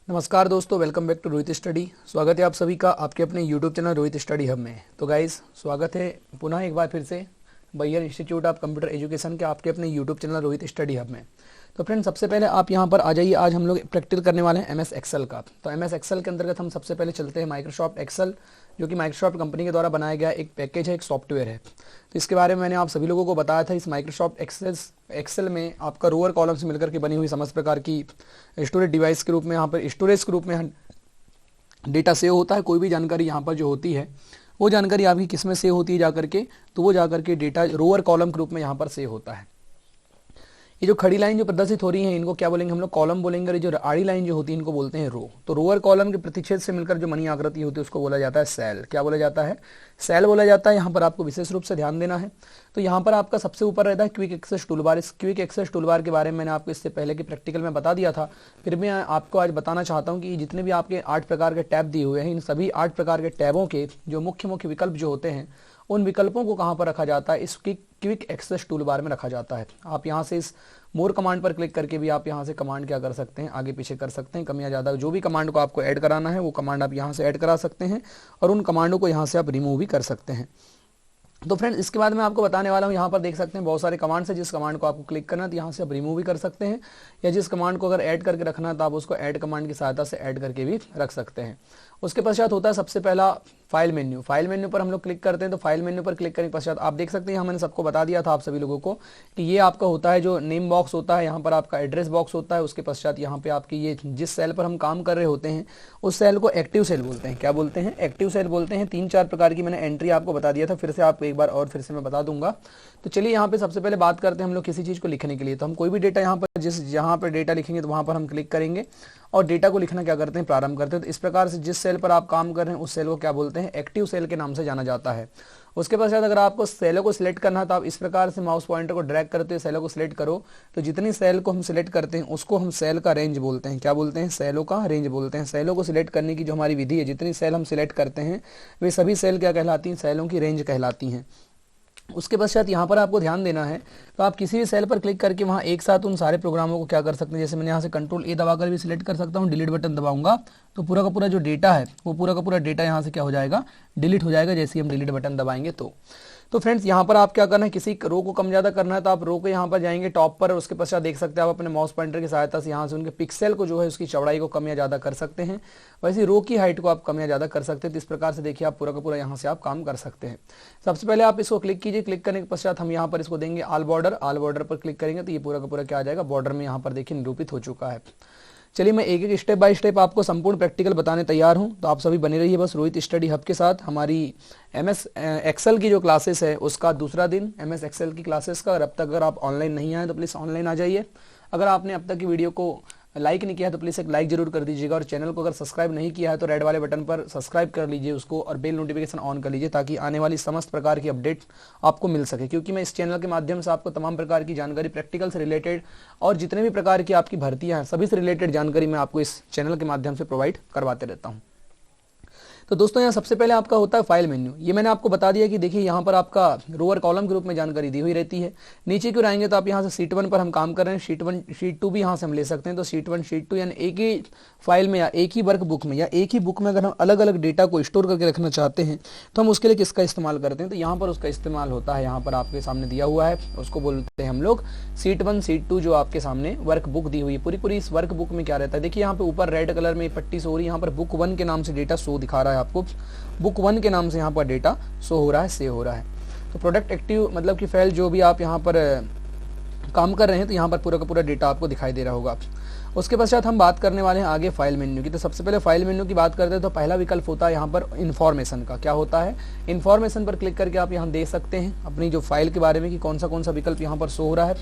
नमस्कार दोस्तों, welcome back to Rohit study. स्वागत है आप सभी का आपके अपने YouTube channel Rohit study hub में। तो गाइस, स्वागत है पुनः एक बार फिर से बैयर इंस्टीट्यूट ऑफ कंप्यूटर एजुकेशन के आपके अपने YouTube channel Rohit study hub में। तो फ्रेंड्स, सबसे पहले आप यहां पर आ जाइए। आज हम लोग प्रैक्टिस करने वाले हैं एमएस एक्सेल का। तो एमएस एक्सेल के अंतर्गत हम सबसे पहले चलते हैं माइक्रोसॉफ्ट एक्सेल, जो कि माइक्रोसॉफ्ट कंपनी के द्वारा बनाया गया एक पैकेज है, एक सॉफ्टवेयर है। तो इसके बारे में मैंने आप सभी लोगों को बताया था। इस माइक्रोसॉफ्ट एक्सेल में आपका रोअर कॉलम से मिलकर के बनी हुई समस्त प्रकार की स्टोरेज डिवाइस के रूप में, यहाँ पर स्टोरेज के रूप में डेटा सेव होता है। कोई भी जानकारी यहाँ पर जो होती है वो जानकारी आपकी किस में सेव होती है जाकर के, तो वो जाकर के डेटा रोअर कॉलम के रूप में यहाँ पर सेव होता है। ये जो खड़ी लाइन जो प्रदर्शित हो रही है, इनको क्या बोलेंगे हम लोग? कॉलम बोलेंगे। और जो आड़ी लाइन जो होती है, इनको बोलते हैं रो। तो रोअर कॉलम के प्रतिच्छेद से मिलकर जो मनी आकृति होती है उसको बोला जाता है सेल। क्या बोला जाता है? सेल बोला जाता है। यहाँ पर आपको विशेष रूप से ध्यान देना है। तो यहाँ पर आपका सबसे ऊपर रहता है क्विक एक्सेस टूलबार। इस क्विक एक्सेस टूलबार के बारे में मैंने आपको इससे पहले के प्रैक्टिकल में बता दिया था। फिर भी मैं आपको आज बताना चाहता हूँ कि जितने भी आपके 8 प्रकार के टैब दिए हुए हैं, इन सभी 8 प्रकार के टैबों के जो मुख्य मुख्य विकल्प जो होते हैं, उन विकल्पों को कहाँ पर रखा जाता है? इस क्विक एक्सेस टूलबार में रखा जाता है। आप यहाँ से इस मोर कमांड पर क्लिक करके भी आप यहाँ से कमांड क्या कर सकते हैं? आगे पीछे कर सकते हैं, कम या ज़्यादा जो भी कमांड को आपको ऐड कराना है वो कमांड आप यहाँ से ऐड करा सकते हैं, और उन कमांडों को यहाँ से आप रिमूव भी कर सकते हैं। तो फ्रेंड्स, इसके बाद मैं आपको बताने वाला हूँ, यहाँ पर देख सकते हैं बहुत सारे कमांड्स है। जिस कमांड को आपको क्लिक करना है तो यहाँ से आप रिमूव भी कर सकते हैं, या जिस कमांड को अगर ऐड करके रखना है तो आप उसको ऐड कमांड की सहायता से ऐड करके भी रख सकते हैं। उसके पश्चात होता है सबसे पहला फाइल मेन्यू। फाइल मेन्यू पर हम लोग क्लिक करते हैं। तो फाइल मेन्यू पर क्लिक करने के पश्चात आप देख सकते हैं, मैंने सबको बता दिया था आप सभी लोगों को कि ये आपका होता है जो नेम बॉक्स होता है, यहाँ पर आपका एड्रेस बॉक्स होता है। उसके पश्चात यहाँ पे आपकी ये जिस सेल पर हम काम कर रहे होते हैं उस सेल को एक्टिव सेल बोलते हैं। क्या बोलते हैं? एक्टिव सेल बोलते हैं। 3-4 प्रकार की मैंने एंट्री आपको बता दिया था, फिर से आपको एक बार और फिर से मैं बता दूंगा। तो चलिए यहाँ पे सबसे पहले बात करते हैं हम लोग किसी चीज़ को लिखने के लिए। तो हम कोई भी डेटा यहाँ पर जहाँ पर डेटा लिखेंगे तो वहाँ पर हम क्लिक करेंगे और डेटा को लिखना क्या करते हैं? प्रारंभ करते हैं। तो इस प्रकार से जिस सेल पर आप काम कर रहे हैं उस सेल को क्या बोलते हैं? एक्टिव सेल के नाम से जाना जाता है। उसके पश्चात अगर आपको सेलों को सिलेक्ट करना है तो आप इस प्रकार से माउस पॉइंटर को ड्रैग करते हुए सेलों को सिलेक्ट करो। तो जितनी सेल को हम सिलेक्ट करते हैं उसको हम सेल का रेंज बोलते हैं। क्या बोलते हैं? सेलों का रेंज बोलते हैं। सेलों को सिलेक्ट करने की जो हमारी विधि है, जितनी सेल हम सिलेक्ट करते हैं वे सभी सेल क्या कहलाती हैं? सेलों की रेंज कहलाती हैं। उसके पश्चात यहाँ पर आपको ध्यान देना है, तो आप किसी भी सेल पर क्लिक करके वहाँ एक साथ उन सारे प्रोग्रामों को क्या कर सकते हैं? जैसे मैंने यहाँ से Ctrl+A दबाकर भी सिलेक्ट कर सकता हूँ, डिलीट बटन दबाऊंगा तो पूरा का पूरा जो डेटा है वो पूरा का पूरा डेटा यहाँ से क्या हो जाएगा? डिलीट हो जाएगा, जैसे ही हम डिलीट बटन दबाएंगे तो फ्रेंड्स, यहाँ पर आप क्या करना है? किसी रो को कम ज़्यादा करना है तो आप रो के यहाँ पर जाएंगे टॉप पर, और उसके पश्चात देख सकते हैं आप अपने माउस पॉइंटर की सहायता से यहाँ से उनके पिक्सल को जो है उसकी चौड़ाई को कम या ज़्यादा कर सकते हैं। वैसे रो की हाइट को आप कम या ज़्यादा कर सकते हैं। तो इस प्रकार से देखिए आप पूरा का पूरा यहाँ से आप काम कर सकते हैं। सबसे पहले आप इसको क्लिक कीजिए। क्लिक करने के पश्चात हम यहाँ पर इसको देंगे ऑल बॉर्डर। ऑल बॉर्डर पर क्लिक करेंगे तो ये पूरा का पूरा क्या आ जाएगा? बॉर्डर में यहाँ पर देखिए निरूपित हो चुका है। चलिए, मैं एक एक स्टेप बाय स्टेप आपको संपूर्ण प्रैक्टिकल बताने तैयार हूं, तो आप सभी बने रहिए बस रोहित स्टडी हब के साथ। हमारी एमएस एक्सेल की जो क्लासेस है उसका दूसरा दिन एमएस एक्सेल की क्लासेस का। और अब तक अगर आप ऑनलाइन नहीं आए तो प्लीज़ ऑनलाइन आ जाइए। अगर आपने अब तक की वीडियो को लाइक नहीं किया है तो प्लीज़ एक लाइक जरूर कर दीजिएगा, और चैनल को अगर सब्सक्राइब नहीं किया है तो रेड वाले बटन पर सब्सक्राइब कर लीजिए उसको, और बेल नोटिफिकेशन ऑन कर लीजिए ताकि आने वाली समस्त प्रकार की अपडेट आपको मिल सके। क्योंकि मैं इस चैनल के माध्यम से आपको तमाम प्रकार की जानकारी प्रैक्टिकल से रिलेटेड और जितने भी प्रकार की आपकी भर्तियाँ हैं सभी से रिलेटेड जानकारी मैं आपको इस चैनल के माध्यम से प्रोवाइड करवाते रहता हूँ। तो दोस्तों, यहाँ सबसे पहले आपका होता है फाइल मेन्यू। ये मैंने आपको बता दिया कि देखिए यहाँ पर आपका रोअर कॉलम के रूप में जानकारी दी हुई रहती है। नीचे क्यों आएंगे तो आप यहाँ से शीट 1 पर हम काम कर रहे हैं, शीट 1 शीट 2 भी यहाँ से हम ले सकते हैं। तो शीट 1 शीट 2 यानी एक ही फाइल में या एक ही वर्क बुक में या एक ही बुक में अगर हम अलग अलग डेटा को स्टोर करके रखना चाहते हैं तो हम उसके लिए किसका इस्तेमाल करते हैं? तो यहाँ पर उसका इस्तेमाल होता है, यहाँ पर आपके सामने दिया हुआ है, उसको बोलते हैं हम लोग शीट 1 शीट 2। जो आपके सामने वर्क बुक दी हुई है पूरी पूरी, इस वर्क बुक में क्या रहता है? देखिए यहाँ पे ऊपर रेड कलर में पट्टी सो हो रही है, यहाँ पर बुक 1 के नाम से डेटा शो दिखा रहा है आपको। बुक 1 के नाम से यहाँ पर डेटा शो हो रहा है, सेव हो रहा है। तो प्रोडक्ट एक्टिव मतलब कि फाइल जो भी आप यहाँ पर काम कर रहे हैं तो यहाँ पर पूरा का पूरा डेटा आपको दिखाई दे रहा होगा। उसके पश्चात हम बात करने वाले हैं आगे फाइल मेन्यू की। तो सबसे पहले फाइल मेन्यू की बात करते हैं तो पहला विकल्प होता है यहाँ पर इन्फॉर्मेशन का। क्या होता है? इन्फॉर्मेशन पर क्लिक करके आप यहाँ देख सकते हैं अपनी जो फाइल के बारे में कि कौन सा विकल्प यहाँ पर शो हो रहा है।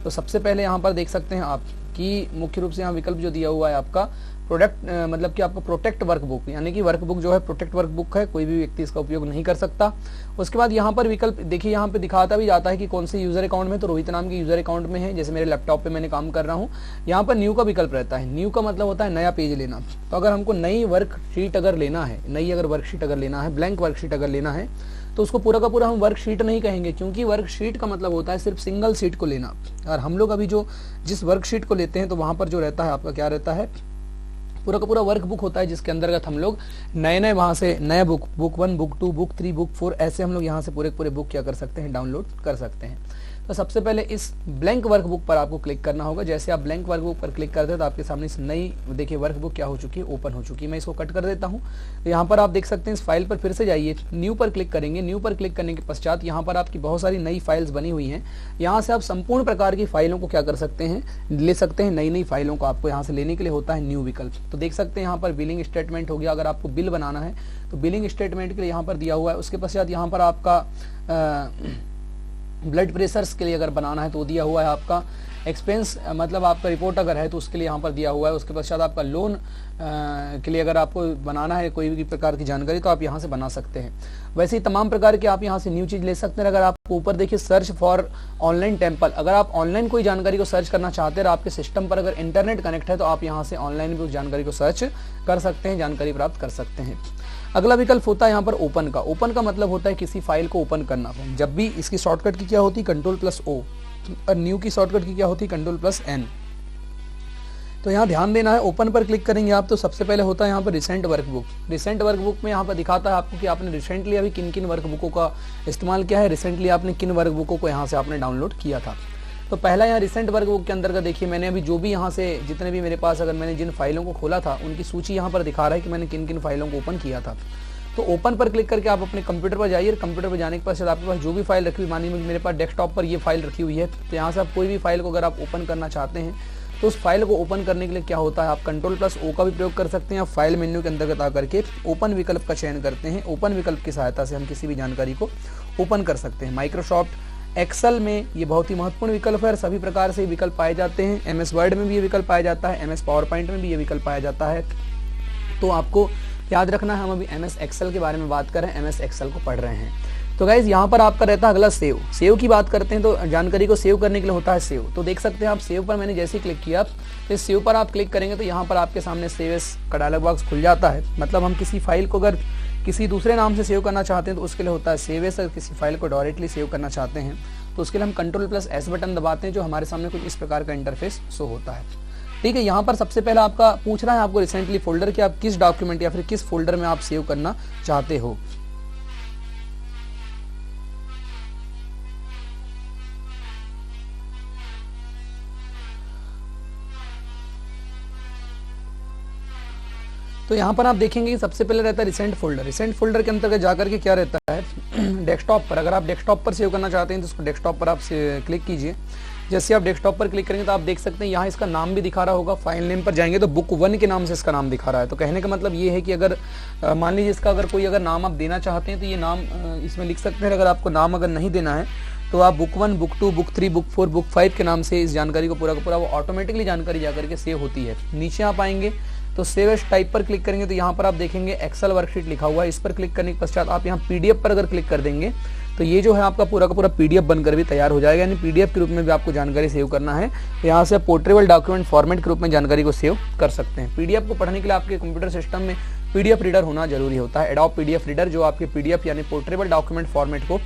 तो सबसे पहले यहाँ पर देख सकते हैं आप कि मुख्य रूप से यहाँ विकल्प जो दिया हुआ है आपका प्रोडक्ट मतलब कि आपका प्रोटेक्ट वर्कबुक, यानी कि वर्कबुक जो है प्रोटेक्ट वर्कबुक है, कोई भी व्यक्ति इसका उपयोग नहीं कर सकता। उसके बाद यहाँ पर विकल्प देखिए, यहाँ पे दिखाता भी जाता है कि कौन से यूजर अकाउंट में, तो रोहित नाम के यूजर अकाउंट में है। जैसे मेरे लैपटॉप पे मैंने काम कर रहा हूँ, यहाँ पर न्यू का विकल्प रहता है। न्यू का मतलब होता है नया पेज लेना। तो अगर हमको नई वर्कशीट अगर लेना है, नई अगर वर्कशीट अगर लेना है, ब्लैंक वर्कशीट अगर लेना है, तो उसको पूरा का पूरा हम वर्कशीट नहीं कहेंगे, क्योंकि वर्कशीट का मतलब होता है सिर्फ सिंगल शीट को लेना। और हम लोग अभी जो जिस वर्कशीट को लेते हैं तो वहाँ पर जो रहता है आपका क्या रहता है, पूरा का पूरा वर्क बुक होता है, जिसके अंतर्गत हम लोग नए वहाँ से नया बुक 1, बुक 2, बुक 3, बुक 4 ऐसे हम लोग यहाँ से पूरे बुक क्या कर सकते हैं, डाउनलोड कर सकते हैं। तो सबसे पहले इस ब्लैंक वर्कबुक पर आपको क्लिक करना होगा। जैसे आप ब्लैंक वर्कबुक पर क्लिक करते हैं तो आपके सामने इस नई देखिए वर्कबुक क्या हो चुकी है, ओपन हो चुकी है। मैं इसको कट कर देता हूँ। तो यहाँ पर आप देख सकते हैं इस फाइल पर फिर से जाइए, न्यू पर क्लिक करेंगे। न्यू पर क्लिक करने के पश्चात यहाँ पर आपकी बहुत सारी नई फाइल्स बनी हुई हैं। यहाँ से आप संपूर्ण प्रकार की फाइलों को क्या कर सकते हैं, ले सकते हैं। नई फाइलों को आपको यहाँ से लेने के लिए होता है न्यू विकल्प। तो देख सकते हैं यहाँ पर बिलिंग स्टेटमेंट हो गया। अगर आपको बिल बनाना है तो बिलिंग स्टेटमेंट के लिए यहाँ पर दिया हुआ है। उसके पश्चात यहाँ पर आपका ब्लड प्रेशर्स के लिए अगर बनाना है तो दिया हुआ है आपका एक्सपेंस, मतलब आपका रिपोर्ट अगर है तो उसके लिए यहाँ पर दिया हुआ है। उसके पश्चात आपका लोन के लिए अगर आपको बनाना है कोई भी प्रकार की जानकारी तो आप यहाँ से बना सकते हैं। वैसे ही तमाम प्रकार के आप यहाँ से न्यू चीज़ ले सकते हैं। अगर आपको ऊपर देखिए सर्च फॉर ऑनलाइन टेम्पल, अगर आप ऑनलाइन कोई जानकारी को सर्च करना चाहते हैं और आपके सिस्टम पर अगर इंटरनेट कनेक्ट है तो आप यहाँ से ऑनलाइन भी उस जानकारी को सर्च कर सकते हैं, जानकारी प्राप्त कर सकते हैं। अगला विकल्प होता है यहाँ पर ओपन का। ओपन का मतलब होता है किसी फाइल को ओपन करना। जब भी इसकी शॉर्टकट की क्या होती है, Ctrl+O, और न्यू की शॉर्टकट की क्या होती है, Ctrl+N। तो यहाँ ध्यान देना है, ओपन पर क्लिक करेंगे आप तो सबसे पहले होता है यहाँ पर रिसेंट वर्कबुक। रिसेंट वर्कबुक में यहाँ पर दिखाता है आपको कि आपने रिसेंटली अभी किन किन वर्कबुकों का इस्तेमाल किया है, रिसेंटली आपने किन वर्कबुकों को यहाँ से आपने डाउनलोड किया था। तो पहला यहाँ रिसेंट वर्कबुक के अंदर का देखिए, मैंने अभी जो भी यहाँ से जितने भी मेरे पास अगर मैंने जिन फाइलों को खोला था उनकी सूची यहाँ पर दिखा रहा है कि मैंने किन किन फाइलों को ओपन किया था। तो ओपन पर क्लिक करके आप अपने कंप्यूटर पर जाइए। कंप्यूटर पर जाने के पश्चात आपके पास जो भी फाइल रखी हुई, मानिए मेरे पास डेस्कटॉप पर ये फाइल रखी हुई है, तो यहाँ से आप कोई भी फाइल को अगर आप ओपन करना चाहते हैं तो उस फाइल को ओपन करने के लिए क्या होता है, आप Ctrl+O का भी प्रयोग कर सकते हैं। आप फाइल मेन्यू के अंतर्गत आकर के ओपन विकल्प का चयन करते हैं। ओपन विकल्प की सहायता से हम किसी भी जानकारी को ओपन कर सकते हैं। माइक्रोसॉफ्ट एक्सेल में ये बहुत ही महत्वपूर्ण विकल्प है। सभी प्रकार से विकल्प पाए जाते हैं। MS वर्ड में भी ये विकल्प पाया जाता है, MS पावर पॉइंट में भी ये विकल्प पाया जाता है। तो आपको याद रखना है, हम अभी MS एक्सेल के बारे में बात कर रहे हैं, MS एक्सेल को पढ़ रहे हैं। तो गाइज यहाँ पर आपका रहता है अगला सेव। सेव की बात करते हैं तो जानकारी को सेव करने के लिए होता है सेव। तो देख सकते हैं आप सेव पर मैंने जैसे ही क्लिक किया, तो इस सेव पर आप क्लिक करेंगे तो यहाँ पर आपके सामने सेव एस का डायलॉग बॉक्स खुल जाता है। मतलब हम किसी फाइल को अगर किसी दूसरे नाम से सेव करना चाहते हैं तो उसके लिए होता है सेव एस। अगर किसी फाइल को डायरेक्टली सेव करना चाहते हैं तो उसके लिए हम Ctrl+S बटन दबाते हैं, जो हमारे सामने कुछ इस प्रकार का इंटरफेस शो होता है। ठीक है, यहाँ पर सबसे पहले आपका पूछ रहा है आपको रिसेंटली फोल्डर कि आप किस डॉक्यूमेंट या फिर किस फोल्डर में आप सेव करना चाहते हो। तो यहाँ पर आप देखेंगे कि सबसे पहले रहता है रिसेंट फोल्डर। रिसेंट फोल्डर के अंतर्गत जाकर के क्या रहता है, डेस्कटॉप पर। अगर आप डेस्कटॉप पर सेव करना चाहते हैं तो उसको डेस्कटॉप पर आप क्लिक कीजिए। जैसे आप डेस्कटॉप पर क्लिक करेंगे तो आप देख सकते हैं यहाँ इसका नाम भी दिखा रहा होगा। फाइल नेम पर जाएंगे तो बुक 1 के नाम से इसका नाम दिखा रहा है। तो कहने का मतलब ये है कि अगर मान लीजिए इसका अगर कोई अगर नाम आप देना चाहते हैं तो ये नाम इसमें लिख सकते हैं। अगर आपको नाम अगर नहीं देना है तो आप book 1, book 2, book 3, book 4, book 5 के नाम से इस जानकारी को पूरा का पूरा वो ऑटोमेटिकली जानकारी जाकर के सेव होती है। नीचे आप आएंगे तो सेव एज टाइप पर क्लिक करेंगे तो यहाँ पर आप देखेंगे एक्सेल वर्कशीट लिखा हुआ है। इस पर क्लिक करने के पश्चात आप यहाँ PDF पर अगर क्लिक कर देंगे तो ये जो है आपका पूरा का पूरा PDF बनकर भी तैयार हो जाएगा। यानी PDF के रूप में भी आपको जानकारी सेव करना है तो यहाँ से पोर्टेबल डॉक्यूमेंट फॉर्मेट के रूप में जानकारी को सेव कर सकते हैं। PDF को पढ़ने के लिए आपके कंप्यूटर सिस्टम में PDF रीडर होना जरूरी होता है। एडोब PDF रीडर जो आपके PDF यानी पोर्टेबल डॉक्यूमेंट फॉर्मेट को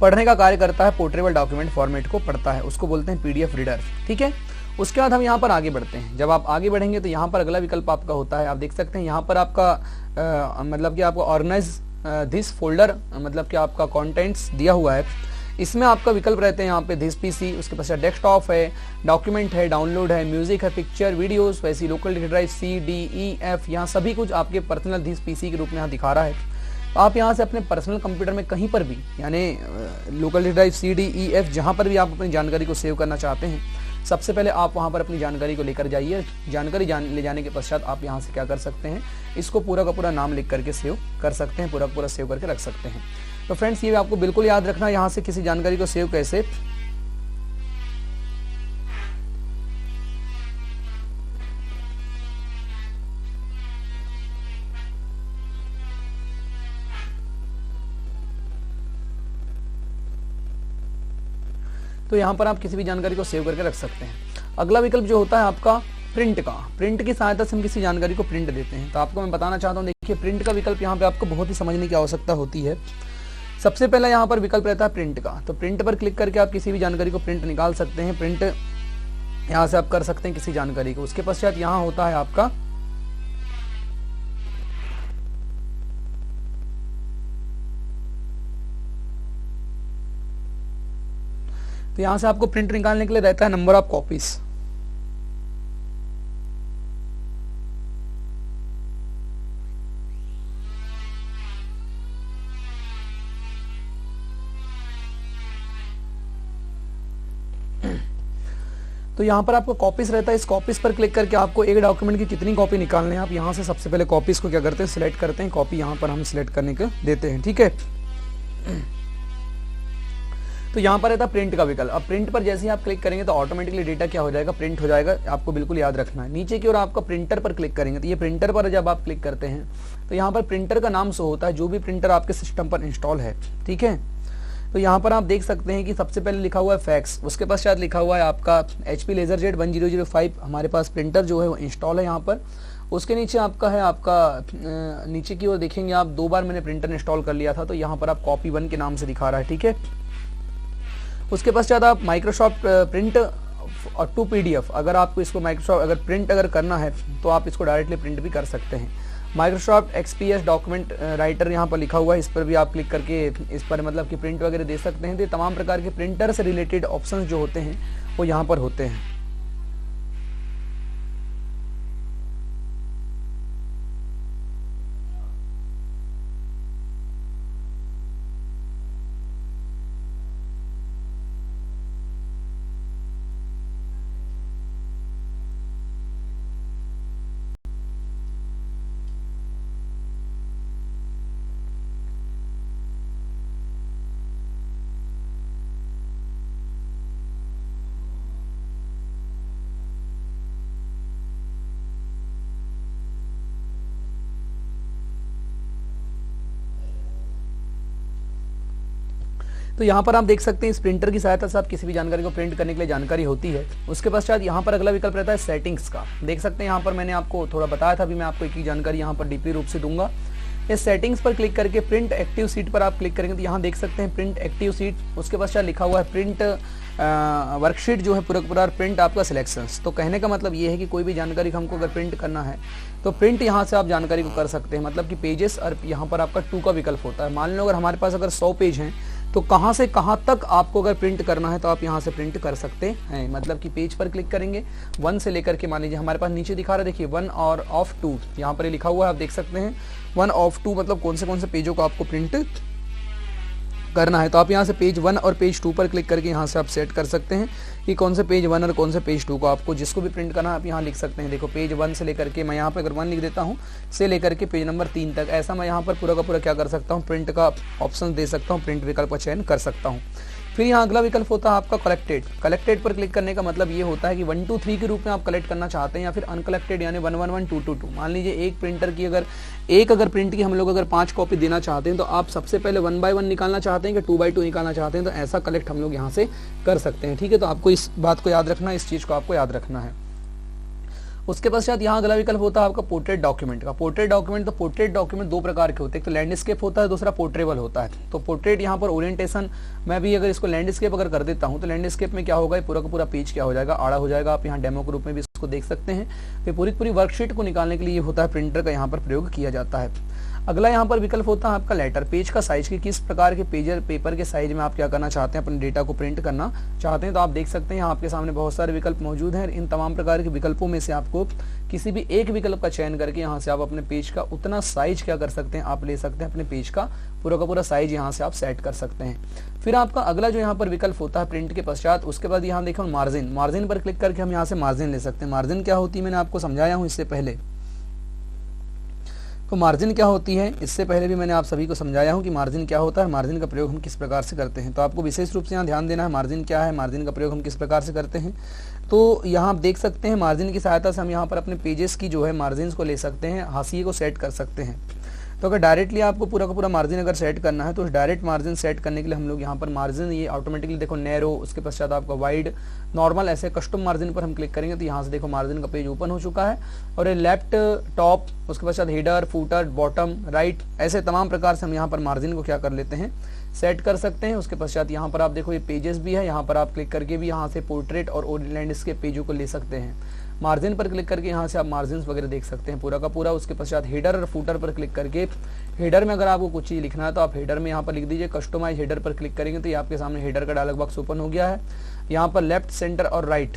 पढ़ने का कार्य करता है, पोर्टेबल डॉक्यूमेंट फॉर्मेट को पढ़ता है, उसको बोलते हैं PDF रीडर। ठीक है, उसके बाद हम यहाँ पर आगे बढ़ते हैं। जब आप आगे बढ़ेंगे तो यहाँ पर अगला विकल्प आपका होता है, आप देख सकते हैं यहाँ पर आपका मतलब कि आपको ऑर्गेनाइज दिस फोल्डर, मतलब कि आपका कंटेंट्स दिया हुआ है। इसमें आपका विकल्प रहते हैं यहाँ पे दिस PC, उसके पश्चात डेस्कटॉप है, डॉक्यूमेंट है, डाउनलोड है, म्यूजिक है, पिक्चर, वीडियोस, वैसी local data drive C, D, E, F, यहाँ सभी कुछ आपके पर्सनल दिस PC के रूप में यहाँ दिखा रहा है। तो आप यहाँ से अपने पर्सनल कंप्यूटर में कहीं पर भी यानी local data drive C, D, E, F जहाँ पर भी आप अपनी जानकारी को सेव करना चाहते हैं, सबसे पहले आप वहाँ पर अपनी जानकारी को लेकर जाइए। जानकारी ले जाने के पश्चात आप यहाँ से क्या कर सकते हैं, इसको पूरा का पूरा नाम लिख करके सेव कर सकते हैं, पूरा का पूरा सेव करके रख सकते हैं। तो फ्रेंड्स ये आपको बिल्कुल याद रखना, यहाँ से किसी जानकारी को सेव कैसे। तो यहाँ पर आप किसी भी जानकारी को सेव करके रख सकते हैं। अगला विकल्प जो होता है आपका प्रिंट का। प्रिंट की सहायता से हम किसी जानकारी को प्रिंट देते हैं। तो आपको मैं बताना चाहता हूँ, देखिए प्रिंट का विकल्प यहाँ पे आपको बहुत ही समझने की आवश्यकता होती है। सबसे पहला यहाँ पर विकल्प रहता है प्रिंट का। तो प्रिंट पर क्लिक करके आप किसी भी जानकारी को प्रिंट निकाल सकते हैं। प्रिंट यहाँ से आप कर सकते हैं किसी जानकारी को। उसके पश्चात यहाँ होता है आपका तो यहाँ से आपको प्रिंट निकालने के लिए रहता है नंबर ऑफ कॉपीज। तो यहाँ पर आपको कॉपीज रहता है, इस कॉपीज पर क्लिक करके आपको एक डॉक्यूमेंट की कितनी कॉपी निकालनी है आप यहाँ से सबसे पहले कॉपीज को क्या करते हैं, सिलेक्ट करते हैं। कॉपी यहाँ पर हम सिलेक्ट करने को देते हैं, ठीक है। तो यहाँ पर रहता है प्रिंट का विकल्प। अब प्रिंट पर जैसे ही आप क्लिक करेंगे तो ऑटोमेटिकली डेटा क्या हो जाएगा, प्रिंट हो जाएगा। आपको बिल्कुल याद रखना है। नीचे की ओर आपका प्रिंटर पर क्लिक करेंगे तो ये प्रिंटर पर जब आप क्लिक करते हैं तो यहाँ पर प्रिंटर का नाम शो होता है, जो भी प्रिंटर आपके सिस्टम पर इंस्टॉल है, ठीक है। तो यहाँ पर आप देख सकते हैं कि सबसे पहले लिखा हुआ है फैक्स, उसके पश्चात लिखा हुआ है आपका HP LaserJet 1005 हमारे पास प्रिंटर जो है वो इंस्टॉल है यहाँ पर। उसके नीचे आपका है आपका नीचे की ओर देखेंगे आप 2 बार मैंने प्रिंटर इंस्टॉल कर लिया था, तो यहाँ पर आप कॉपी 1 के नाम से दिखा रहा है, ठीक है। उसके पश्चात आप माइक्रोसॉफ्ट प्रिंट और टू PDF, अगर आपको इसको माइक्रोसॉफ्ट अगर प्रिंट अगर करना है तो आप इसको डायरेक्टली प्रिंट भी कर सकते हैं। माइक्रोसॉफ्ट XPS डॉक्यूमेंट राइटर यहाँ पर लिखा हुआ है, इस पर भी आप क्लिक करके इस पर मतलब कि प्रिंट वगैरह दे सकते हैं। तो तमाम प्रकार के प्रिंटर से रिलेटेड ऑप्शंस जो होते हैं वो यहाँ पर होते हैं। तो यहाँ पर आप देख सकते हैं इस प्रिंटर की सहायता से आप किसी भी जानकारी को प्रिंट करने के लिए जानकारी होती है। उसके पश्चात यहाँ पर अगला विकल्प रहता है सेटिंग्स का। देख सकते हैं यहाँ पर मैंने आपको थोड़ा बताया था, अभी मैं आपको एक ही जानकारी यहाँ पर डीपली रूप से दूंगा। इस सेटिंग्स पर क्लिक करके प्रिंट एक्टिव सीट पर आप क्लिक करेंगे तो यहाँ देख सकते हैं प्रिंट एक्टिव सीट, उसके पश्चात लिखा हुआ है प्रिंट वर्कशीट जो है पूरा प्रिंट आपका सिलेक्शंस। तो कहने का मतलब ये है कि कोई भी जानकारी हमको अगर प्रिंट करना है तो प्रिंट यहाँ से आप जानकारी को कर सकते हैं, मतलब कि पेजेस, और यहाँ पर आपका 2 का विकल्प होता है। मान लो अगर हमारे पास अगर 100 पेज हैं तो कहाँ से कहाँ तक आपको अगर प्रिंट करना है तो आप यहाँ से प्रिंट कर सकते हैं। मतलब कि पेज पर क्लिक करेंगे 1 से लेकर के, मान लीजिए हमारे पास नीचे दिखा रहा है, देखिए 1 और ऑफ 2 यहाँ पर लिखा हुआ है, आप देख सकते हैं 1 ऑफ 2 मतलब कौन से पेजों को आपको प्रिंट करना है। तो आप यहाँ से पेज 1 और पेज 2 पर क्लिक करके यहाँ से आप सेट कर सकते हैं कि कौन से पेज 1 और कौन से पेज 2 को आपको जिसको भी प्रिंट करना है आप यहाँ लिख सकते हैं। देखो पेज 1 से लेकर के, मैं यहाँ पे अगर 1 लिख देता हूँ, से लेकर के पेज नंबर 3 तक, ऐसा मैं यहाँ पर पूरा का पूरा क्या कर सकता हूँ, प्रिंट का ऑप्शन दे सकता हूँ, प्रिंट विकल्प का चयन कर सकता हूँ। फिर यहाँ अगला विकल्प होता है आपका कलेक्टेड। कलेक्टेड पर क्लिक करने का मतलब ये होता है कि 1 2 3 के रूप में आप कलेक्ट करना चाहते हैं या फिर अनकलेक्टेड यानी 1 1 1 2 2 2। मान लीजिए एक प्रिंटर की अगर प्रिंट की हम लोग अगर 5 कॉपी देना चाहते हैं तो आप सबसे पहले 1 बाय 1 निकालना चाहते हैं कि 2 बाय 2 निकालना चाहते हैं, तो ऐसा कलेक्ट हम लोग यहाँ से कर सकते हैं, ठीक है। तो आपको इस बात को याद रखना है, इस चीज़ को आपको याद रखना है। उसके पश्चात यहाँ अगला विकल्प होता है आपका पोर्ट्रेट डॉक्यूमेंट का। पोर्ट्रेट डॉक्यूमेंट, तो पोर्ट्रेट डॉक्यूमेंट 2 प्रकार के होते हैं, एक तो लैंडस्केप होता है, दूसरा पोर्ट्रेबल होता है। तो पोर्ट्रेट यहाँ पर ओरिएंटेशन, मैं भी अगर इसको लैंडस्केप अगर कर देता हूँ तो लैंडस्केप में क्या होगा, पूरा का पूरा पेज क्या हो जाएगा, आड़ा हो जाएगा। आप यहाँ डेमो के रूप में भी इसको देख सकते हैं। तो पूरी वर्कशीट को निकालने के लिए होता है प्रिंटर का यहाँ पर प्रयोग किया जाता है। अगला यहाँ पर विकल्प होता है आपका लेटर, पेज का साइज की किस प्रकार के पेपर के साइज में आप क्या करना चाहते हैं, अपने डेटा को प्रिंट करना चाहते हैं। तो आप देख सकते हैं यहाँ आपके सामने बहुत सारे विकल्प मौजूद हैं। इन तमाम प्रकार के विकल्पों में से आपको किसी भी एक विकल्प का चयन करके यहाँ से आप अपने पेज का उतना साइज क्या कर सकते हैं, आप ले सकते हैं, अपने पेज का पूरा साइज यहाँ से आप सेट कर सकते हैं। फिर आपका अगला जो यहाँ पर विकल्प होता है प्रिंट के पश्चात, उसके बाद यहाँ देखो मार्जिन पर क्लिक करके हम यहाँ से मार्जिन ले सकते हैं। मार्जिन क्या होती है मैंने आपको समझाया हूँ इससे पहले। तो मार्जिन क्या होती है, इससे पहले भी मैंने आप सभी को समझाया हूँ कि मार्जिन क्या होता है, मार्जिन का प्रयोग हम किस प्रकार से करते हैं। तो आपको विशेष रूप से यहाँ ध्यान देना है मार्जिन क्या है, मार्जिन का प्रयोग हम किस प्रकार से करते हैं। तो यहाँ आप देख सकते हैं मार्जिन की सहायता से हम यहाँ पर अपने पेजेस की जो है मार्जिन को ले सकते हैं, हाशिए को सेट कर सकते हैं। तो अगर डायरेक्टली आपको पूरा का पूरा मार्जिन अगर सेट करना है तो उस डायरेक्ट मार्जिन सेट करने के लिए हम लोग यहाँ पर मार्जिन ये ऑटोमेटिकली देखो नैरो, उसके पश्चात आपका वाइड, नॉर्मल, ऐसे कस्टम मार्जिन पर हम क्लिक करेंगे तो यहाँ से देखो मार्जिन का पेज ओपन हो चुका है। और ये लेफ्ट, टॉप, उसके पश्चात हेडर, फूटर, बॉटम, राइट, ऐसे तमाम प्रकार से हम यहाँ पर मार्जिन को क्या कर लेते हैं, सेट कर सकते हैं। उसके पश्चात यहाँ पर आप देखो ये पेजेस भी है, यहाँ पर आप क्लिक करके भी यहाँ से पोर्ट्रेट और लैंडस्केप पेजों को ले सकते हैं। मार्जिन पर क्लिक करके यहाँ से आप मार्जिन वगैरह देख सकते हैं पूरा का पूरा। उसके पश्चात हेडर और फूटर पर क्लिक करके हेडर में अगर आपको कुछ चीज़ लिखना है तो आप हेडर में यहाँ पर लिख दीजिए। कस्टमाइज हेडर पर क्लिक करेंगे तो ये आपके सामने हेडर का डायलॉग बॉक्स ओपन हो गया है। यहाँ पर लेफ्ट, सेंटर और राइट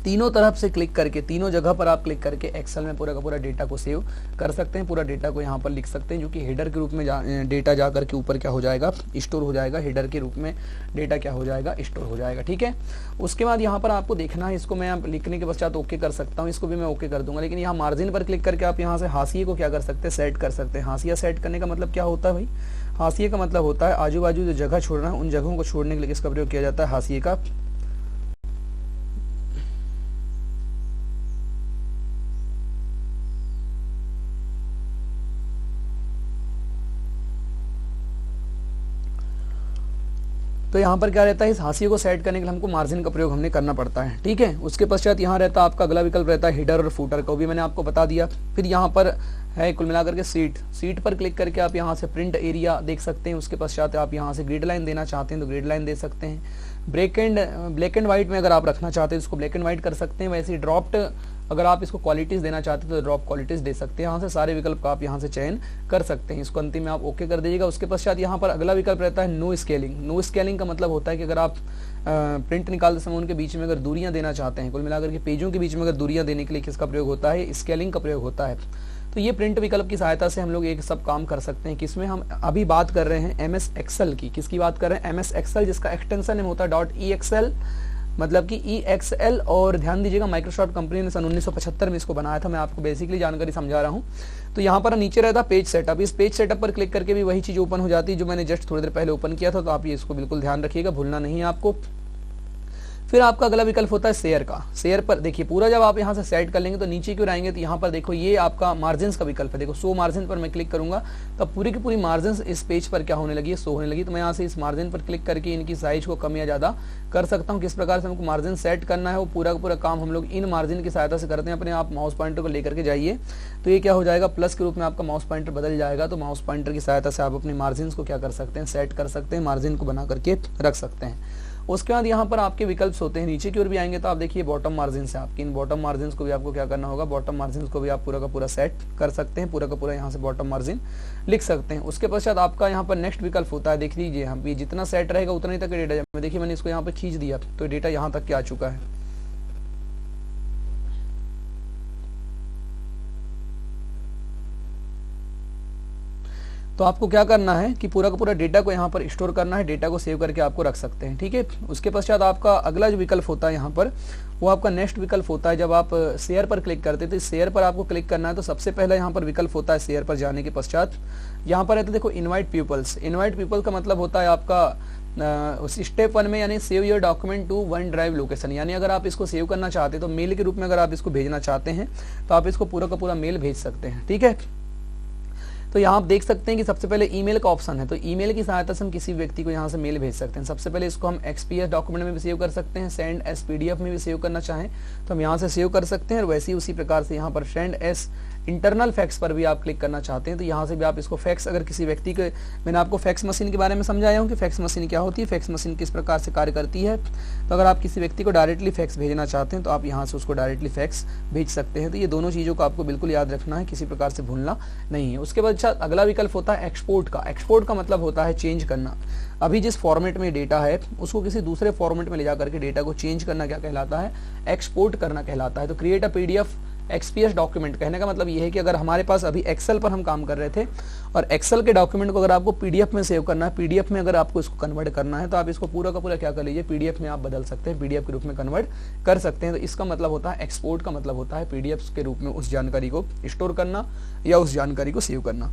तीनों तरफ से क्लिक करके, तीनों जगह पर आप क्लिक करके एक्सेल में पूरा का पूरा डेटा को सेव कर सकते हैं। पूरा डेटा को यहाँ पर लिख सकते हैं, जो कि हेडर के रूप में डेटा जा करके ऊपर क्या हो जाएगा, स्टोर हो जाएगा। हेडर के रूप में डेटा क्या हो जाएगा, स्टोर हो जाएगा। ठीक है, उसके बाद यहाँ पर आपको देखना है, इसको मैं लिखने के पश्चात ओके कर सकता हूँ, इसको भी मैं ओके कर दूंगा। लेकिन यहाँ मार्जिन पर क्लिक करके आप यहाँ से हाशिए को क्या कर सकते हैं, सेट कर सकते हैं। हाशिया सेट करने का मतलब क्या होता है भाई, हाशिए का मतलब होता है आजू बाजू जो जगह छोड़ना है उन जगहों को छोड़ने के लिए किसका प्रयोग किया जाता है, हाशिए का। तो यहाँ पर क्या रहता है, इस हाशिए को सेट करने के लिए हमको मार्जिन का प्रयोग हमने करना पड़ता है। ठीक है, उसके पश्चात यहाँ रहता है आपका अगला विकल्प रहता है हेडर और फूटर का, भी मैंने आपको बता दिया। फिर यहाँ पर है कुल मिलाकर के सीट पर क्लिक करके आप यहाँ से प्रिंट एरिया देख सकते हैं। उसके पश्चात आप यहाँ से ग्रिड लाइन देना चाहते हैं तो ग्रिड लाइन दे सकते हैं। ब्लैक एंड व्हाइट में अगर आप रखना चाहते हैं इसको ब्लैक एंड व्हाइट कर सकते हैं। वैसे ही ड्रॉप्ड अगर आप इसको क्वालिटीज देना चाहते हैं तो ड्रॉप क्वालिटीज दे सकते हैं। यहाँ से सारे विकल्प का आप यहाँ से चयन कर सकते हैं। इसको अंतिम में आप ओके कर दीजिएगा। उसके पश्चात यहाँ पर अगला विकल्प रहता है नो स्केलिंग। नो स्केलिंग का मतलब होता है कि अगर आप प्रिंट निकालते समय उनके बीच में अगर दूरियां देना चाहते हैं, कुल मिलाकर के पेजों के बीच में अगर दूरियां देने के लिए किसका प्रयोग होता है, स्केलिंग का प्रयोग होता है। तो ये प्रिंट विकल्प की सहायता से हम लोग एक सब काम कर सकते हैं। किसमें हम अभी बात कर रहे हैं, MS एक्सेल की। किसकी बात कर रहे हैं, MS एक्सेल, जिसका एक्सटेंशन नेम होता है .EXL, मतलब कि EXL। और ध्यान दीजिएगा माइक्रोसॉफ्ट कंपनी ने सन 1975 में इसको बनाया था। मैं आपको बेसिकली जानकारी समझा रहा हूँ। तो यहाँ पर नीचे रहता पेज सेटअप। इस पेज सेटअप पर क्लिक करके भी वही चीज़ ओपन हो जाती है जो मैंने जस्ट थोड़ी देर पहले ओपन किया था। तो आप ये इसको बिल्कुल ध्यान रखिएगा, भूलना नहीं है आपको। फिर आपका अगला विकल्प होता है शेयर का। शेयर पर देखिए पूरा जब आप यहाँ से सेट कर लेंगे तो नीचे क्यों आएंगे तो यहाँ पर देखो ये आपका मार्जिन का विकल्प है। देखो शो मार्जिन पर मैं क्लिक करूंगा तो पूरी की पूरी मार्जिन इस पेज पर क्या होने लगी है, शो होने लगी। तो मैं यहाँ से इस मार्जिन पर क्लिक करके इनकी साइज को कम या ज़्यादा कर सकता हूँ। किस प्रकार से हमको मार्जिन सेट करना है वो पूरा का पूरा काम हम लोग इन मार्जिन की सहायता से करते हैं। अपने आप माउस पॉइंटर को लेकर के जाइए तो ये क्या हो जाएगा, प्लस के रूप में आपका माउस पॉइंटर बदल जाएगा। तो माउस पॉइंटर की सहायता से आप अपने मार्जिन को क्या कर सकते हैं, सेट कर सकते हैं, मार्जिन को बना करके रख सकते हैं। उसके बाद यहाँ पर आपके विकल्प होते हैं, नीचे की ओर भी आएंगे तो आप देखिए बॉटम मार्जिन से आपकी इन बॉटम मार्जिन को भी आपको क्या करना होगा, बॉटम मार्जिन को भी आप पूरा का पूरा सेट कर सकते हैं। पूरा का पूरा यहाँ से बॉटम मार्जिन लिख सकते हैं। उसके पश्चात आपका यहाँ पर नेक्स्ट विकल्प होता है, देख लीजिए यहाँ पे जितना सेट रहेगा उतना ही तक डेटा। देखिए मैंने इसको यहाँ पे खींच दिया तो डेटा यहाँ तक क्या आ चुका है। तो आपको क्या करना है कि पूरा का पूरा डेटा को यहाँ पर स्टोर करना है, डेटा को सेव करके आपको रख सकते हैं। ठीक है, उसके पश्चात आपका अगला जो विकल्प होता है यहाँ पर वो आपका नेक्स्ट विकल्प होता है। जब आप शेयर पर क्लिक करते हैं तो शेयर पर आपको क्लिक करना है तो सबसे पहले यहाँ पर विकल्प होता है शेयर पर जाने के पश्चात यहाँ पर रहता है देखो इनवाइट पीपल्स। इनवाइट पीपल का मतलब होता है आपका स्टेप 1 में, यानी save your document to OneDrive location. यानी अगर आप इसको सेव करना चाहते हैं तो मेल के रूप में अगर आप इसको भेजना चाहते हैं तो आप इसको पूरा का पूरा मेल भेज सकते हैं। ठीक है, तो यहाँ आप देख सकते हैं कि सबसे पहले ईमेल का ऑप्शन है। तो ईमेल की सहायता से हम किसी व्यक्ति को यहाँ से मेल भेज सकते हैं। सबसे पहले इसको हम XPS डॉक्यूमेंट में भी सेव कर सकते हैं, सेंड एस PDF में भी सेव करना चाहें तो हम यहाँ से सेव कर सकते हैं। और वैसे ही उसी प्रकार से यहाँ पर सेंड एस इंटरनल फैक्स पर भी आप क्लिक करना चाहते हैं तो यहाँ से भी आप इसको फैक्स, अगर किसी व्यक्ति के, मैंने आपको फैक्स मशीन के बारे में समझाया हूँ कि फैक्स मशीन क्या होती है, फैक्स मशीन किस प्रकार से कार्य करती है। तो अगर आप किसी व्यक्ति को डायरेक्टली फैक्स भेजना चाहते हैं तो आप यहाँ से उसको डायरेक्टली फैक्स भेज सकते हैं। तो ये दोनों चीज़ों को आपको बिल्कुल याद रखना है, किसी प्रकार से भूलना नहीं है। उसके बाद अगला विकल्प होता है एक्सपोर्ट का। एक्सपोर्ट का मतलब होता है चेंज करना। अभी जिस फॉर्मेट में डेटा है उसको किसी दूसरे फॉर्मेट में ले जाकर के डेटा को चेंज करना क्या कहलाता है, एक्सपोर्ट करना कहलाता है। तो create a PDF XPS document, कहने का मतलब ये है कि अगर हमारे पास अभी एक्सेल पर हम काम कर रहे थे और एक्सेल के डॉक्यूमेंट को अगर आपको PDF में सेव करना है, PDF में अगर आपको इसको कन्वर्ट करना है तो आप इसको पूरा का पूरा क्या कर लीजिए, PDF में आप बदल सकते हैं, PDF के रूप में कन्वर्ट कर सकते हैं। तो इसका मतलब होता है एक्सपोर्ट का मतलब होता है PDF के रूप में उस जानकारी को स्टोर करना या उस जानकारी को सेव करना।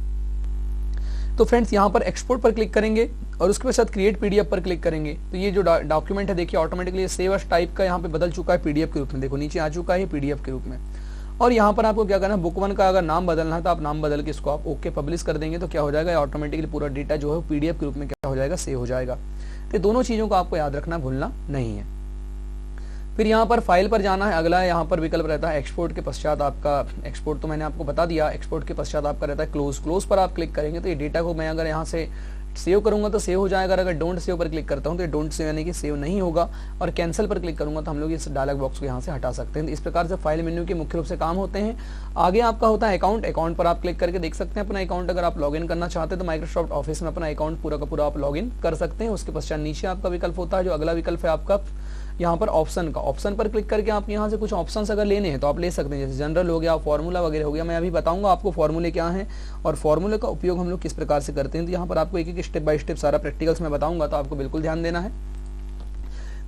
तो फ्रेंड्स यहाँ पर एक्सपोर्ट पर क्लिक करेंगे और उसके बाद क्रिएट PDF पर क्लिक करेंगे तो ये जो डॉक्यूमेंट है देखिए ऑटोमेटिकली सेव एज टाइप का यहाँ पे बदल चुका है PDF के रूप में। देखो नीचे आ चुका है PDF के रूप में। और यहाँ पर आपको क्या करना है, बुक 1 का अगर नाम बदलना है तो आप नाम बदल के इसको आप ओके पब्लिश कर देंगे तो क्या हो जाएगा, ऑटोमेटिकली पूरा डेटा जो है पीडीएफ के रूप में क्या हो जाएगा, सेव हो जाएगा। तो दोनों चीज़ों को आपको याद रखना, भूलना नहीं है। फिर यहाँ पर फाइल पर जाना है। अगला यहाँ पर विकल्प रहता है एक्सपोर्ट के पश्चात आपका, एक्सपोर्ट तो मैंने आपको बता दिया, एक्सपोर्ट के पश्चात आपका रहता है क्लोज। क्लोज पर आप क्लिक करेंगे तो ये डेटा को मैं अगर यहाँ से सेव करूंगा तो सेव हो जाएगा, अगर डोंट सेव पर क्लिक करता हूं तो ये डोंट सेव यानी कि सेव नहीं होगा, और कैंसिल पर क्लिक करूंगा तो हम लोग इस डायलॉग बॉक्स को यहाँ से हटा सकते हैं। इस प्रकार से फाइल मेन्यू के मुख्य रूप से काम होते हैं। आगे आपका होता है अकाउंट। अकाउंट पर आप क्लिक करके देख सकते हैं अपना अकाउंट, अगर आप लॉगिन करना चाहते हैं तो माइक्रोसॉफ्ट ऑफिस में अपना अकाउंट पूरा का पूरा आप लॉगिन कर सकते हैं। उसके पश्चात नीचे आपका विकल्प होता है, जो अगला विकल्प है आपका यहाँ पर ऑप्शन का। ऑप्शन पर क्लिक करके आप यहाँ से कुछ ऑप्शंस अगर लेने हैं तो आप ले सकते हैं, जैसे जनरल हो गया, फॉर्मूला वगैरह हो गया। मैं अभी बताऊंगा आपको फॉर्मूले क्या हैं और फॉर्मूले का उपयोग हम लोग किस प्रकार से करते हैं। तो यहाँ पर आपको एक एक स्टेप बाय स्टेप सारा प्रैक्टिकल्स में बताऊंगा, तो आपको बिल्कुल ध्यान देना है।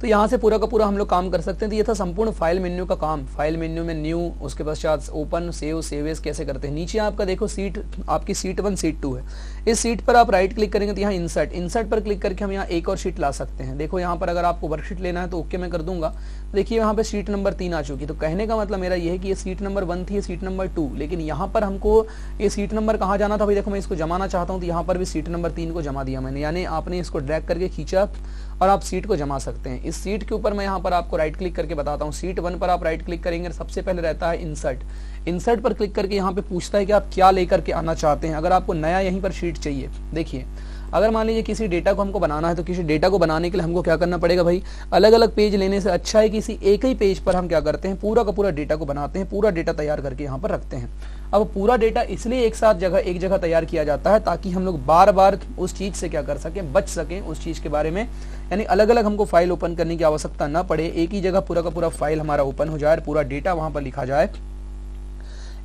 तो यहाँ से पूरा का पूरा हम लोग काम कर सकते हैं। तो ये था संपूर्ण फाइल मेन्यू का काम। फाइल मेन्यू में न्यू, उसके पश्चात ओपन, सेव, सेवेज कैसे करते हैं। नीचे आपका देखो सीट, आपकी सीट 1 सीट 2 है। इस सीट पर आप राइट क्लिक करेंगे तो यहाँ इंसर्ट, इंसर्ट पर क्लिक करके हम यहाँ एक और शीट ला सकते हैं। देखो यहाँ पर अगर आपको वर्कशीट लेना है तो ओके मैं कर दूंगा। देखिए यहाँ पे सीट नंबर 3 आ चुकी। तो कहने का मतलब मेरा ये है कि ये सीट नंबर 1 थी, ये सीट नंबर 2, लेकिन यहाँ पर हमको ये सीट नंबर कहाँ जाना था भाई, देखो मैं इसको जमाना चाहता हूँ तो यहाँ पर भी सीट नंबर 3 को जमा दिया मैंने, यानी आपने इसको ड्रैग करके खींचा और आप सीट को जमा सकते हैं। इस सीट के ऊपर मैं यहाँ पर आपको राइट क्लिक करके बताता हूँ। सीट 1 पर आप राइट क्लिक करेंगे, सबसे पहले रहता है इंसर्ट। इंसर्ट पर क्लिक करके यहाँ पे पूछता है कि आप क्या लेकर के आना चाहते हैं। अगर आपको नया यहीं पर शीट चाहिए, देखिए अगर मान लीजिए किसी डेटा को हमको बनाना है तो किसी डेटा को बनाने के लिए हमको क्या करना पड़ेगा भाई, अलग अलग पेज लेने से अच्छा है किसी एक ही पेज पर हम क्या करते हैं, पूरा का पूरा डेटा को बनाते हैं, पूरा डेटा तैयार करके यहाँ पर रखते हैं। अब पूरा डेटा इसलिए एक साथ एक जगह तैयार किया जाता है ताकि हम लोग बार बार उस चीज से क्या कर सकें, बच सकें उस चीज के बारे में, यानी अलग अलग हमको फाइल ओपन करने की आवश्यकता ना पड़े, एक ही जगह पूरा का पूरा फाइल हमारा ओपन हो जाए, पूरा डेटा वहां पर लिखा जाए।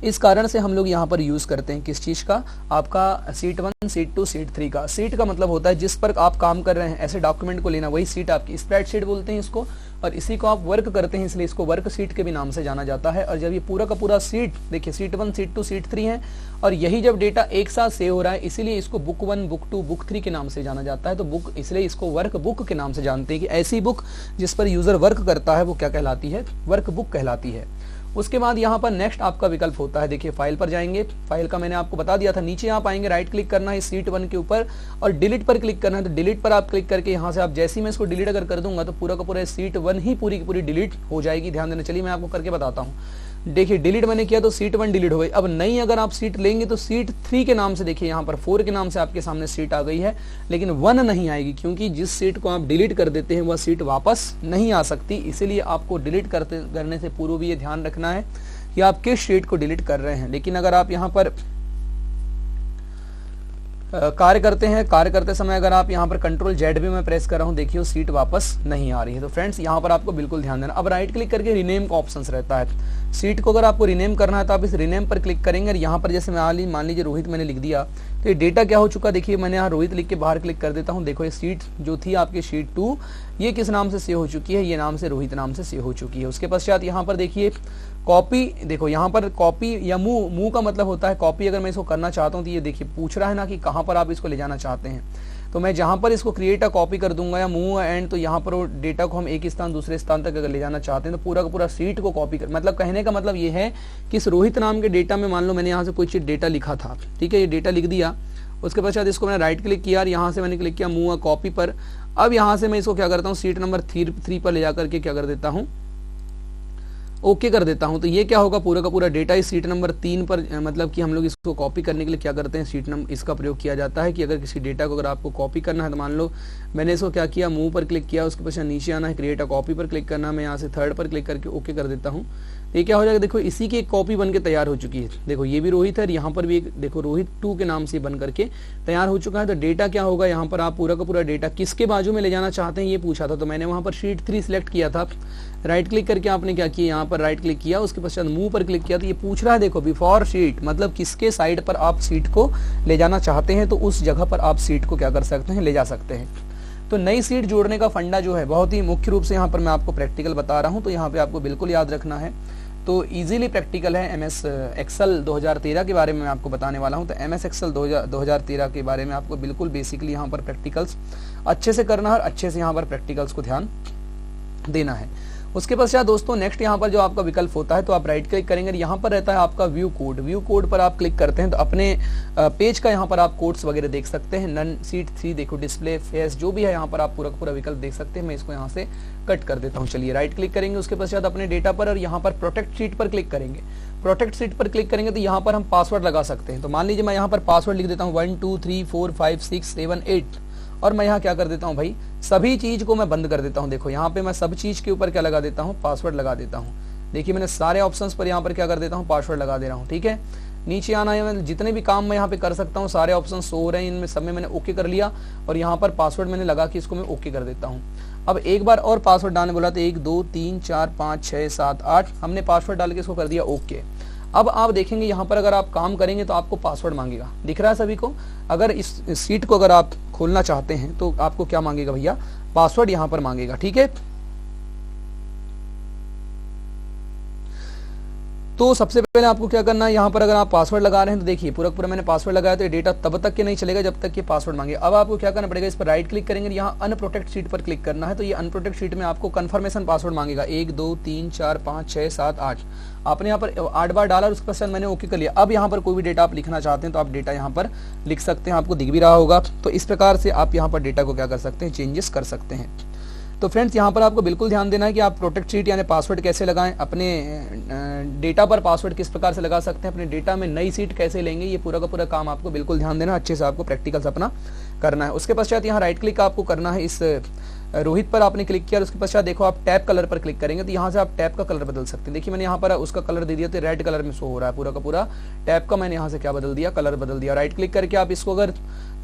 इस कारण से हम लोग यहाँ पर यूज करते हैं किस चीज का, आपका सीट 1, सीट 2, सीट 3 का। सीट का मतलब होता है जिस पर आप काम कर रहे हैं, ऐसे डॉक्यूमेंट को लेना, वही सीट आपकी स्प्रेडशीट बोलते हैं इसको, और इसी को आप वर्क करते हैं इसलिए इसको वर्क शीट के भी नाम से जाना जाता है। और जब ये पूरा का पूरा सीट, देखिए सीट 1, सीट 2, सीट 3 है, और यही जब डेटा एक साथ सेव हो रहा है इसीलिए इसको बुक 1, बुक 2, बुक 3 के नाम से जाना जाता है। तो बुक, इसलिए इसको वर्क बुक के नाम से जानते हैं कि ऐसी बुक जिस पर यूजर वर्क करता है वो क्या कहलाती है, वर्क बुक कहलाती है। उसके बाद यहाँ पर नेक्स्ट आपका विकल्प होता है, देखिए फाइल पर जाएंगे, फाइल का मैंने आपको बता दिया था, नीचे आप आएंगे, राइट क्लिक करना है सीट 1 के ऊपर और डिलीट पर क्लिक करना है। तो डिलीट पर आप क्लिक करके यहाँ से आप जैसे ही मैं इसको डिलीट अगर कर दूंगा तो पूरा का पूरा सीट 1 ही पूरी की पूरी डिलीट हो जाएगी। ध्यान देना, चलिए मैं आपको करके बताता हूँ। देखिए डिलीट मैंने किया तो सीट 1 डिलीट हो गई। अब नई अगर आप सीट लेंगे तो सीट 3 के नाम से, देखिए यहाँ पर 4 के नाम से आपके सामने सीट आ गई है, लेकिन 1 नहीं आएगी क्योंकि जिस सीट को आप डिलीट कर देते हैं वह सीट वापस नहीं आ सकती। इसीलिए आपको डिलीट करने से पूर्व भी ये ध्यान रखना है कि आप किस शीट को डिलीट कर रहे हैं। लेकिन अगर आप यहाँ पर कार्य करते हैं, कार्य करते समय अगर आप यहाँ पर कंट्रोल जेड भी मैं प्रेस कर रहा हूँ, देखिए वो सीट वापस नहीं आ रही है। तो फ्रेंड्स यहाँ पर आपको बिल्कुल ध्यान देना। अब राइट क्लिक करके रीनेम का ऑप्शन रहता है। सीट को अगर आपको रीनेम करना है तो आप इस रीनेम पर क्लिक करेंगे और यहाँ पर जैसे मैं मान लीजिए रोहित मैंने लिख दिया तो ये डेटा क्या हो चुका, देखिए मैंने यहाँ रोहित लिख के बाहर क्लिक कर देता हूँ। देखो ये सीट जो थी आपकी शीट 2, ये किस नाम से सेव हो चुकी है, ये नाम से रोहित नाम से सेव हो चुकी है। उसके पश्चात यहाँ पर देखिए कॉपी, देखो यहाँ पर कॉपी या मूव का मतलब होता है कॉपी। अगर मैं इसको करना चाहता हूँ तो ये देखिए पूछ रहा है ना कि कहाँ पर आप इसको ले जाना चाहते हैं, तो मैं जहाँ पर इसको क्रिएट अ कॉपी कर दूंगा या मूव एंड, तो यहाँ पर वो डेटा को हम एक स्थान दूसरे स्थान तक अगर ले जाना चाहते हैं तो पूरा का पूरा सीट को कॉपी कर, मतलब कहने का मतलब ये है कि इस रोहित नाम के डेटा में मान लो मैंने यहाँ से कोई चीज डेटा लिखा था, ठीक है, ये डेटा लिख दिया। उसके पश्चात इसको मैंने राइट क्लिक किया और यहाँ से मैंने क्लिक किया मूव अ कॉपी पर। अब यहाँ से मैं इसको क्या करता हूँ, सीट नंबर 3 पर ले जाकर के क्या कर देता हूँ, ओके कर देता हूं। तो ये क्या होगा, पूरा का पूरा डेटा इस सीट नंबर 3 पर, मतलब कि हम लोग इसको कॉपी करने के लिए क्या करते हैं, सीट नंबर इसका प्रयोग किया जाता है कि अगर किसी डेटा को अगर आपको कॉपी करना है तो मान लो मैंने इसको क्या किया, मूव पर क्लिक किया, उसके पश्चात नीचे आना है, क्रिएट अ कॉपी पर क्लिक करना है, मैं यहाँ से 3rd पर क्लिक करके ओके कर देता हूँ। ये क्या हो जाएगा, देखो इसी की एक कॉपी बन के तैयार हो चुकी है। देखो ये भी रोहित है, यहाँ पर भी एक देखो रोहित 2 के नाम से बन करके तैयार हो चुका है। तो डेटा क्या होगा, यहाँ पर आप पूरा का पूरा डेटा किसके बाजू में ले जाना चाहते हैं ये पूछा था, तो मैंने वहाँ पर शीट 3 सिलेक्ट किया था। राइट क्लिक करके आपने क्या किया, यहाँ पर राइट क्लिक किया, उसके पश्चात मूव पर क्लिक किया, तो ये पूछ रहा है देखो बिफोर शीट, मतलब किसके साइड पर आप सीट को ले जाना चाहते हैं, तो उस जगह पर आप सीट को क्या कर सकते हैं, ले जा सकते हैं। तो नई सीट जोड़ने का फंडा जो है बहुत ही मुख्य रूप से यहाँ पर मैं आपको प्रैक्टिकल बता रहा हूँ, तो यहाँ पे आपको बिल्कुल याद रखना है। तो इजीली प्रैक्टिकल है। MS एक्सेल 2013 के बारे में मैं आपको बताने वाला हूं। तो MS एक्सेल 2013 के बारे में आपको बिल्कुल बेसिकली यहाँ पर प्रैक्टिकल्स अच्छे से करना है और अच्छे से यहाँ पर प्रैक्टिकल्स को ध्यान देना है। उसके पश्चात दोस्तों नेक्स्ट यहाँ पर जो आपका विकल्प होता है तो आप राइट क्लिक करेंगे, यहाँ पर रहता है आपका व्यू कोड। व्यू कोड पर आप क्लिक करते हैं तो अपने पेज का यहाँ पर आप कोड्स वगैरह देख सकते हैं। नन सीट 3 देखो, डिस्प्ले फेस जो भी है यहाँ पर आप पूरा पूरा विकल्प देख सकते हैं। मैं इसको यहाँ से कट कर देता हूँ। चलिए राइट क्लिक करेंगे, उसके पश्चात अपने डेटा पर और यहाँ पर प्रोटेक्ट शीट पर क्लिक करेंगे। प्रोटेक्ट शीट पर क्लिक करेंगे तो यहाँ पर हम पासवर्ड लगा सकते हैं। तो मान लीजिए मैं यहाँ पर पासवर्ड लिख देता हूँ 1 2 3 4 5 6 7 8 और मैं यहाँ क्या कर देता हूँ भाई, सभी चीज को मैं बंद कर देता हूँ। देखो यहाँ पे मैं सब चीज के ऊपर क्या लगा देता हूँ, पासवर्ड लगा देता हूँ। देखिए मैंने सारे ऑप्शंस पर यहाँ पर क्या कर देता हूँ, पासवर्ड लगा दे रहा हूँ। ठीक है, नीचे आना है, मैं जितने भी काम मैं यहाँ पे कर सकता हूँ सारे ऑप्शन शो हो रहे हैं, इनमें सब में मैंने ओके कर लिया और यहाँ पर पासवर्ड मैंने लगा कि इसको मैं ओके कर देता हूँ। अब एक बार और पासवर्ड डालने बोला तो 1 2 3 4 5 6 7 8 हमने पासवर्ड डाल के इसको कर दिया ओके। अब आप देखेंगे यहाँ पर अगर आप काम करेंगे तो आपको पासवर्ड मांगेगा, दिख रहा है सभी को। अगर इस सीट को अगर आप खोलना चाहते हैं तो आपको क्या मांगेगा भैया, पासवर्ड यहाँ पर मांगेगा। ठीक है, तो सबसे पहले आपको क्या करना है, यहाँ पर अगर आप पासवर्ड लगा रहे हैं तो देखिए पूरा पूरा मैंने पासवर्ड लगाया तो ये डेटा तब तक के नहीं चलेगा जब तक ये पासवर्ड मांगे। अब आपको क्या करना पड़ेगा, इस पर राइट क्लिक करेंगे, यहाँ अनप्रोटेक्ट शीट पर क्लिक करना है। तो ये अनप्रोटेक्ट शीट में आपको कंफर्मेशन पासवर्ड मांगेगा 1 2 3 4 5 6 7 8। आपने यहाँ पर 8 बार डाला और उसके पश्चात मैंने ओके कर लिया। अब यहाँ पर कोई भी डेटा आप लिखना चाहते हैं तो आप डेटा यहाँ पर लिख सकते हैं, आपको दिख भी रहा होगा। तो इस प्रकार से आप यहाँ पर डेटा को क्या कर सकते हैं, चेंजेस कर सकते हैं। तो फ्रेंड्स यहाँ पर आपको बिल्कुल ध्यान देना है कि आप प्रोटेक्ट शीट यानी पासवर्ड कैसे लगाएं, अपने डेटा पर पासवर्ड किस प्रकार से लगा सकते हैं, अपने डेटा में नई सीट कैसे लेंगे, ये पूरा का पूरा काम आपको बिल्कुल ध्यान देना, अच्छे से आपको प्रैक्टिकल्स अपना करना है। उसके पश्चात यहाँ राइट क्लिक आपको करना है, इस रोहित पर आपने क्लिक किया और उसके पश्चात देखो आप टैब कलर पर क्लिक करेंगे तो यहाँ से आप टैब का कलर बदल सकते हैं। देखिए मैंने यहाँ पर उसका कलर दे दिया तो रेड कलर में शो हो रहा है पूरा का पूरा, टैब का मैंने यहाँ से क्या बदल दिया, कलर बदल दिया। राइट क्लिक करके आप इसको अगर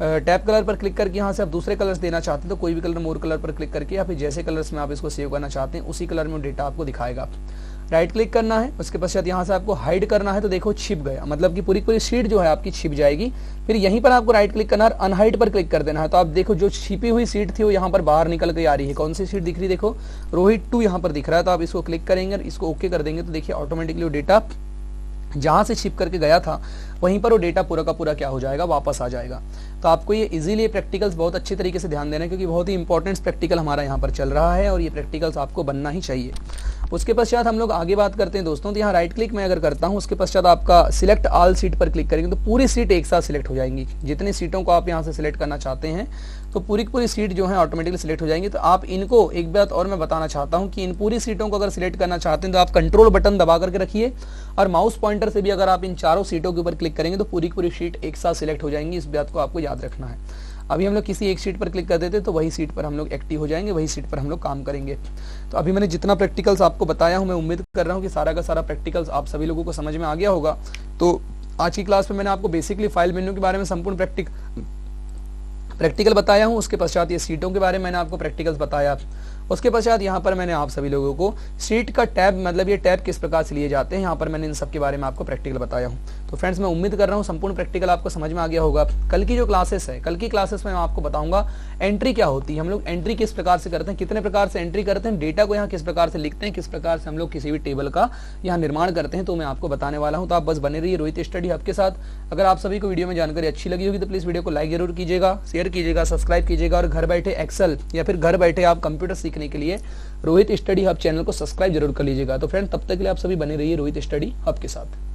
टैब कलर पर क्लिक करके यहाँ से आप दूसरे कलर्स देना चाहते हैं तो कोई भी कलर, मोर कलर पर क्लिक करके या फिर जैसे कलर्स में आप इसको सेव करना चाहते हैं उसी कलर में डेटा आपको दिखाएगा। राइट क्लिक करना है, उसके पश्चात यहाँ से आपको हाइड करना है तो देखो छिप गया, मतलब कि पूरी पूरी शीट जो है आपकी छिप जाएगी। फिर यहीं पर आपको राइट क्लिक करना है, अनहाइड पर क्लिक कर देना है। तो आप देखो जो छिपी हुई सीट थी वो यहाँ पर बाहर निकल के आ रही है। कौन सी सीट दिख रही है, देखो रोहित 2 यहाँ पर दिख रहा है। तो आप इसको क्लिक करेंगे, इसको ओके कर देंगे तो देखिए ऑटोमेटिकली वो डेटा जहां से छिप करके गया था वहीं पर वो डेटा पूरा का पूरा क्या हो जाएगा, वापस आ जाएगा। तो आपको ये इजीली प्रैक्टिकल्स बहुत अच्छे तरीके से ध्यान देना है क्योंकि बहुत ही इंपॉर्टेंट प्रैक्टिकल हमारा यहाँ पर चल रहा है और ये प्रैक्टिकल्स आपको बनना ही चाहिए। उसके पश्चात हम लोग आगे बात करते हैं दोस्तों। तो यहाँ राइट क्लिक मैं अगर करता हूँ उसके पश्चात आपका सिलेक्ट ऑल सीट पर क्लिक करेंगे तो पूरी सीट एक साथ सिलेक्ट हो जाएंगी। जितनी सीटों को आप यहाँ से सिलेक्ट करना चाहते हैं तो पूरी की पूरी सीट जो है ऑटोमेटिकली सिलेक्ट हो जाएंगी। तो आप इनको एक बात और मैं बताना चाहता हूँ कि इन पूरी सीटों को अगर सिलेक्ट करना चाहते हैं तो आप कंट्रोल बटन दबा करके रखिए और माउस पॉइंटर से भी अगर आप इन चारों सीटों के ऊपर क्लिक करेंगे तो पूरी की पूरी सीट एक साथ सिलेक्ट हो जाएंगी। इस बात को आपको याद रखना है। अभी हम लोग किसी एक सीट पर क्लिक कर देते तो वही सीट पर हम लोग एक्टिव हो जाएंगे, वही सीट पर हम लोग काम करेंगे। तो अभी मैंने जितना प्रैक्टिकल्स आपको बताया हूं, मैं उम्मीद कर रहा हूं कि सारा का सारा प्रैक्टिकल्स आप सभी लोगों को समझ में आ गया होगा। तो आज की क्लास में मैंने आपको बेसिकली फाइल मेन्यू के बारे में संपूर्ण प्रैक्टिकल बताया हूं। उसके पश्चात ये सीटों के बारे में मैंने आपको प्रैक्टिकल्स बताया। उसके पश्चात यहाँ पर मैंने आप सभी लोगों को सीट का टैब, मतलब ये टैब किस प्रकार से लिए जाते हैं, यहाँ पर मैंने इन सब के बारे में आपको प्रैक्टिकल बताया हूँ। तो फ्रेंड्स मैं उम्मीद कर रहा हूँ संपूर्ण प्रैक्टिकल आपको समझ में आ गया होगा। कल की जो क्लासेस है, कल की क्लासेस में मैं आपको बताऊंगा एंट्री क्या होती है, हम लोग एंट्री किस प्रकार से करते हैं, कितने प्रकार से एंट्री करते हैं, डेटा को यहाँ किस प्रकार से लिखते हैं, किस प्रकार से हम लोग किसी भी टेबल का यहाँ निर्माण करते हैं, तो मैं आपको बताने वाला हूँ। तो आप बस बने रहिए रोहित स्टडी हब के साथ। अगर आप सभी को वीडियो में जानकारी अच्छी लगी होगी तो प्लीज वीडियो को लाइक जरूर कीजिएगा, शेयर कीजिएगा, सब्सक्राइब कीजिएगा और घर बैठे एक्सेल या फिर घर बैठे आप कंप्यूटर सीखने के लिए रोहित स्टडी हब चैनल को सब्सक्राइब जरूर कर लीजिएगा। तो फ्रेंड तब तक के लिए आप सभी बने रहिए रोहित स्टडी हब के साथ।